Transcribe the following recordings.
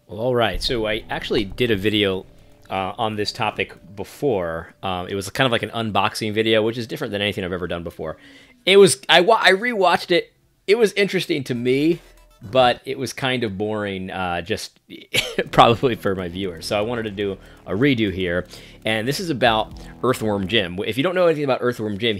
Well, all right. So I actually did a video on this topic before. It was kind of like an unboxing video, which is different than anything I've ever done before. It was I rewatched it. It was interesting to me, but it was kind of boring, just probably for my viewers. So I wanted to do a redo here, and this is about Earthworm Jim. If you don't know anything about Earthworm Jim,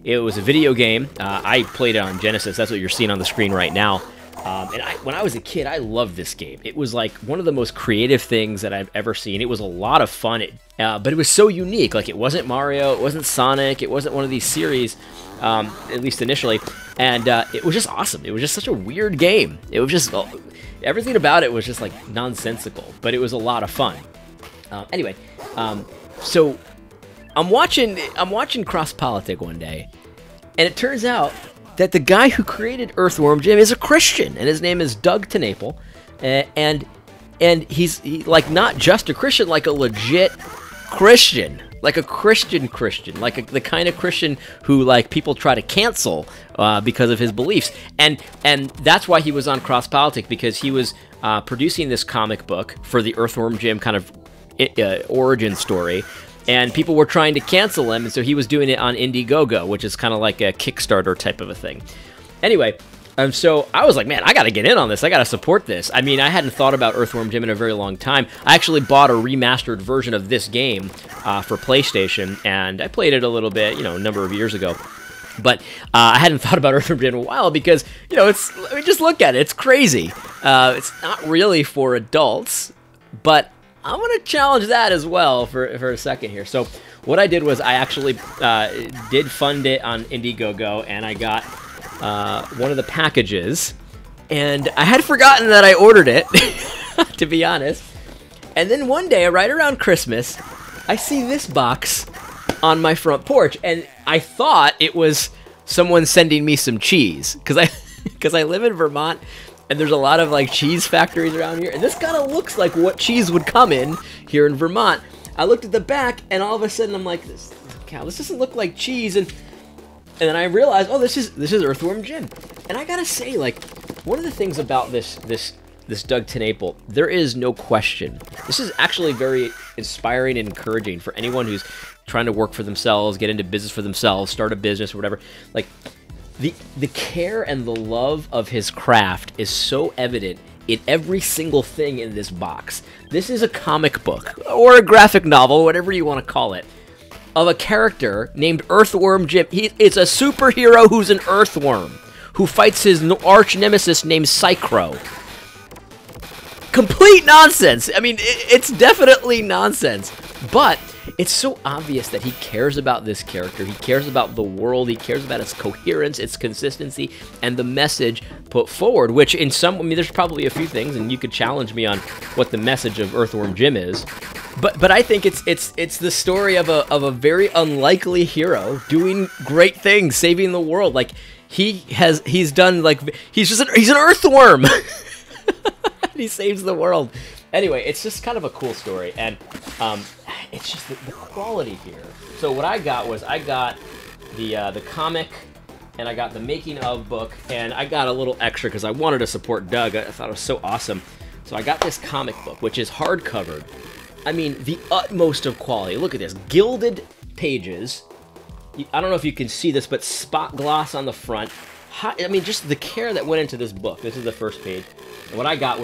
it was a video game. I played it on Genesis. That's what you're seeing on the screen right now. And when I was a kid, I loved this game. It was like one of the most creative things that I've ever seen. It was a lot of fun, but it was so unique. Like, it wasn't Mario, it wasn't Sonic, it wasn't one of these series, at least initially. And it was just awesome. It was just such a weird game. It was just, everything about it was just like nonsensical, but it was a lot of fun. Anyway, so I'm watching Cross Politic one day, and it turns out that the guy who created Earthworm Jim is a Christian, and his name is Doug TenNapel, and he's like not just a Christian, like a legit Christian, like a Christian, like the kind of Christian who like people try to cancel because of his beliefs, and that's why he was on Cross Politic, because he was producing this comic book for the Earthworm Jim kind of origin story. And people were trying to cancel him, and so he was doing it on Indiegogo, which is kind of like a Kickstarter type of a thing. Anyway, so I was like, man, I got to get in on this. I got to support this. I mean, I hadn't thought about Earthworm Jim in a very long time. I actually bought a remastered version of this game for PlayStation, and I played it a little bit, a number of years ago. But I hadn't thought about Earthworm Jim in a while because, I mean, just look at it. It's crazy. It's not really for adults, but I want to challenge that as well for a second here. So what I did was I actually did fund it on Indiegogo, and I got one of the packages, and I had forgotten that I ordered it, to be honest. And then one day, right around Christmas, I see this box on my front porch, and I thought it was someone sending me some cheese, because I live in Vermont, and there's a lot of like cheese factories around here, and this kind of looks like what cheese would come in here in Vermont. I looked at the back, and all of a sudden I'm like, this doesn't look like cheese, and then I realized, oh, this is Earthworm Jim. And I gotta say, like, one of the things about this Doug TenNapel, there is no question. This is actually very inspiring and encouraging for anyone who's trying to work for themselves, get into business for themselves, start a business or whatever. Like, the care and the love of his craft is so evident in every single thing in this box. This is a comic book, or a graphic novel, whatever you want to call it, of a character named Earthworm Jim. It's a superhero who's an earthworm, who fights his arch nemesis named Psychro. Complete nonsense! I mean, it's definitely nonsense, but it's so obvious that he cares about this character, he cares about the world, he cares about its coherence, its consistency, and the message put forward, which I mean, there's probably a few things, and you could challenge me on what the message of Earthworm Jim is, but I think it's the story of a very unlikely hero doing great things, saving the world. Like, he's done, like, he's an earthworm! He saves the world. Anyway, it's just kind of a cool story, and it's just the quality here. So what I got was the comic, and I got the making of book, and I got a little extra because I wanted to support Doug. I thought it was so awesome. So I got this comic book, which is hardcovered. I mean, the utmost of quality. Look at this, gilded pages. I don't know if you can see this, but spot gloss on the front. I mean, just the care that went into this book. This is the first page. And what I got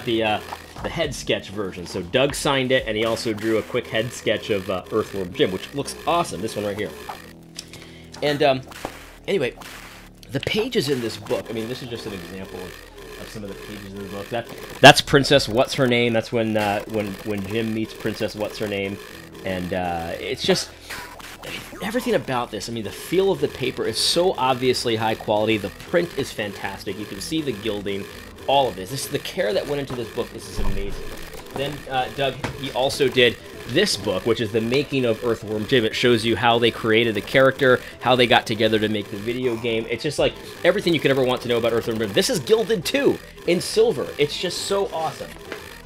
the head sketch version. So Doug signed it, and he also drew a quick head sketch of Earthworm Jim, which looks awesome. This one right here. And anyway, the pages in this book. I mean, this is just an example of some of the pages in the book. That's Princess What's Her Name. That's when Jim meets Princess What's Her Name, and it's just. I mean, everything about this, I mean, the feel of the paper is so obviously high quality. The print is fantastic. You can see the gilding, all of this. The care that went into this book. This is amazing. Then Doug, he also did this book, which is the making of Earthworm Jim. It shows you how they created the character, how they got together to make the video game. It's just like everything you could ever want to know about Earthworm Jim. This is gilded too, in silver. It's just so awesome.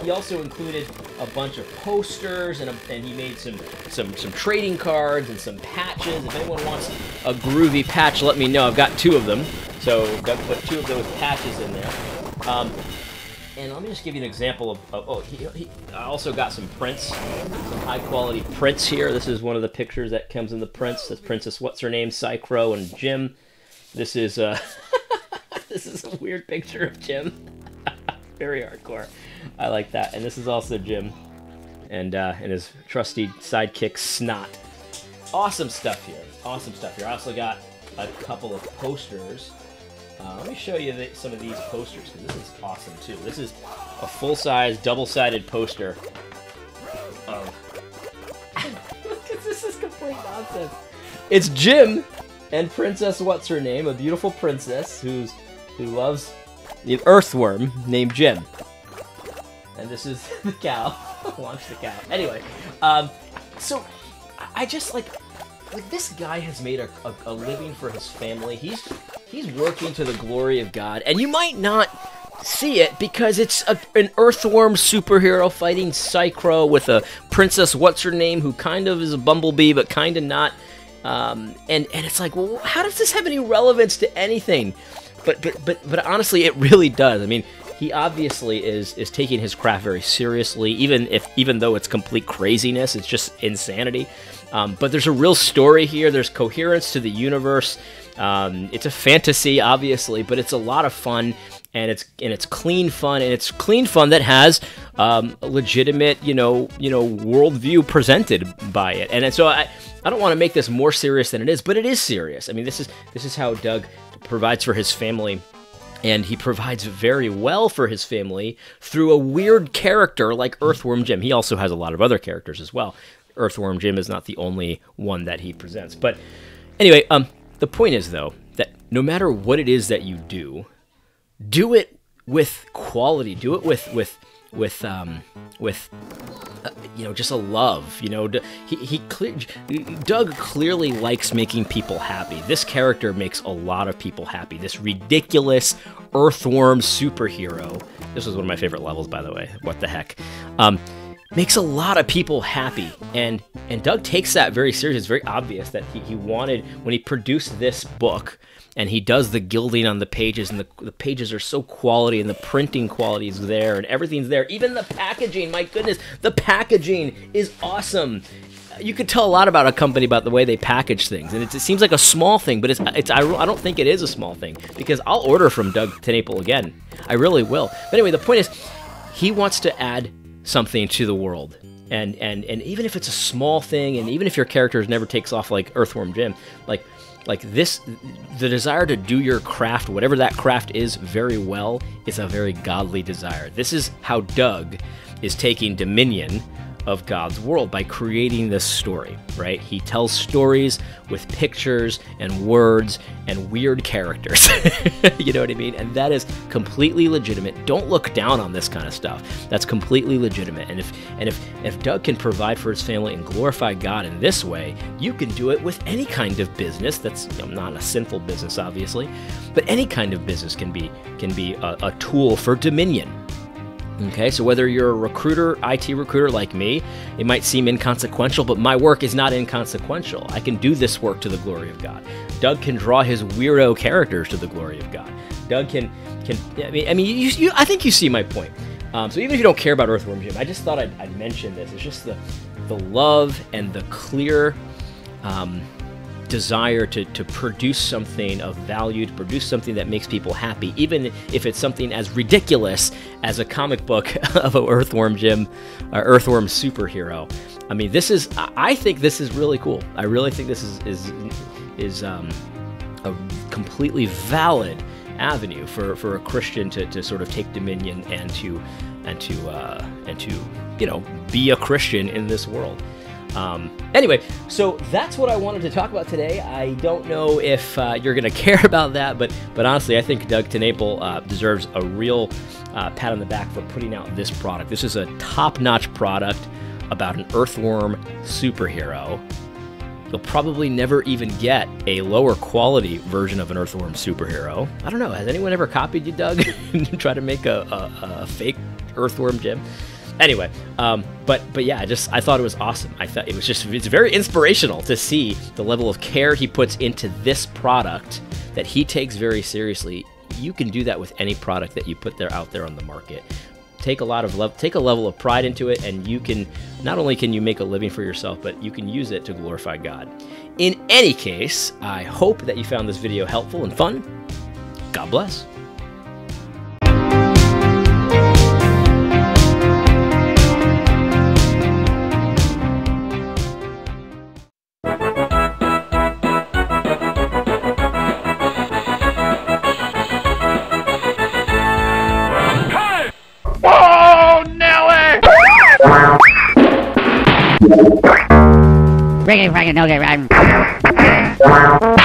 He also included a bunch of posters, and he made some trading cards and some patches. If anyone wants a groovy patch, let me know. I've got 2 of them, so Doug put 2 of those patches in there. And let me just give you an example of I also got some prints, some high quality prints here. This is one of the pictures that comes in the prints. That's Princess What's Her Name, Psychro, and Jim. This is this is a weird picture of Jim. Very hardcore. I like that. And this is also Jim and his trusty sidekick Snot. Awesome stuff here. Awesome stuff here. I also got a couple of posters. Let me show you some of these posters, because this is awesome too. This is a full-size, double-sided poster of... Look, this is complete nonsense. It's Jim and Princess What's Her Name, a beautiful princess who loves the earthworm named Jim. And this is the cow. Launch the cow. Anyway, so I just like this guy has made a living for his family. He's working to the glory of God, and you might not see it because it's an earthworm superhero fighting Psychro with a Princess What's Her Name who kind of is a bumblebee but kind of not. And it's like, well, how does this have any relevance to anything? But honestly, it really does. I mean, he obviously is taking his craft very seriously, even though it's complete craziness. It's just insanity. But there's a real story here. There's coherence to the universe. It's a fantasy, obviously, but it's a lot of fun, and it's clean fun, and it's clean fun that has a legitimate, worldview presented by it. And so I don't want to make this more serious than it is, but it is serious. I mean, this is how Doug provides for his family. And he provides very well for his family through a weird character like Earthworm Jim. He also has a lot of other characters as well. Earthworm Jim is not the only one that he presents. But anyway, the point is, though, that no matter what it is that you do it with quality. Do it with just a love. Doug clearly likes making people happy. This character makes a lot of people happy. This ridiculous earthworm superhero. This was one of my favorite levels, by the way. What the heck? Makes a lot of people happy, and Doug takes that very serious. It's very obvious that he wanted, when he produced this book, and he does the gilding on the pages, and the pages are so quality, and the printing quality is there, and everything's there. Even the packaging, my goodness, the packaging is awesome. You could tell a lot about a company about the way they package things, and it seems like a small thing, but I don't think it is a small thing, because I'll order from Doug TeNapel again. I really will. But anyway, the point is, he wants to add something to the world, and even if it's a small thing, and even if your character never takes off like Earthworm Jim, like this, the desire to do your craft, whatever that craft is, very well, is a very godly desire. This is how Doug is taking dominion of God's world, by creating this story, right? He tells stories with pictures and words and weird characters. You know what I mean? And that is completely legitimate. Don't look down on this kind of stuff. That's completely legitimate. And if Doug can provide for his family and glorify God in this way, you can do it with any kind of business. That's not a sinful business, obviously, but any kind of business can be a tool for dominion. Okay, so whether you're a recruiter, IT recruiter like me, it might seem inconsequential, but my work is not inconsequential. I can do this work to the glory of God. Doug can draw his weirdo characters to the glory of God. Doug can I think you see my point. So even if you don't care about Earthworm Jim, I just thought I'd mention this. It's just the love and the clear desire to produce something of value, to produce something that makes people happy, even if it's something as ridiculous as a comic book of an Earthworm Jim, Earthworm superhero. I mean, I think this is really cool. I really think this is a completely valid avenue for a Christian to sort of take dominion and to be a Christian in this world. Anyway, so that's what I wanted to talk about today. I don't know if you're going to care about that, but honestly, I think Doug TeNapel deserves a real pat on the back for putting out this product. This is a top-notch product about an earthworm superhero. You'll probably never even get a lower quality version of an earthworm superhero. I don't know, has anyone ever copied you, Doug, and try to make a fake Earthworm Jim? Anyway, but yeah, I thought it was awesome. I thought it's very inspirational to see the level of care he puts into this product that he takes very seriously. You can do that with any product that you put out there on the market. take a level of pride into it, and you can not only can you make a living for yourself, but you can use it to glorify God. In any case, I hope that you found this video helpful and fun. God bless. Riggedy, no,